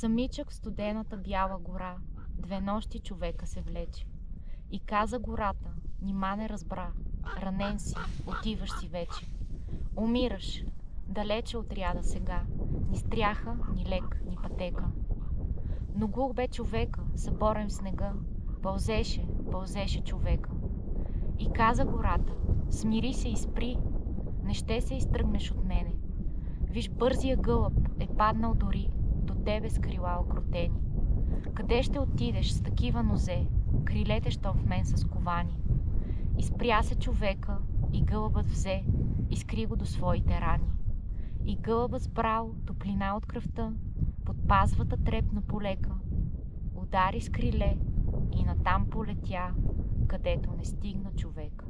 Самичък в студената бяла гора, 2 нощи човека се влече. И каза гората, нима не разбра, ранен си, отиваш си вече. Умираш, далече отряда сега, ни стряха, ни лек, ни пътека. Но глух бе човека, съборен в снега, пълзеше човека. И каза гората, смири се и спри, не ще се изтръгнеш от мене. Виж, бързия гълъб е паднал дори до тебе с крила окротени. Къде ще отидеш с такива нозе, крилете щом в мен са сковани? И спря се човека, и гълъбът взе, и скри го до своите рани. И гълъбът сбрал топлина от кръвта, под пазвата трепна полека, удари с криле и натам полетя, където не стигна човек.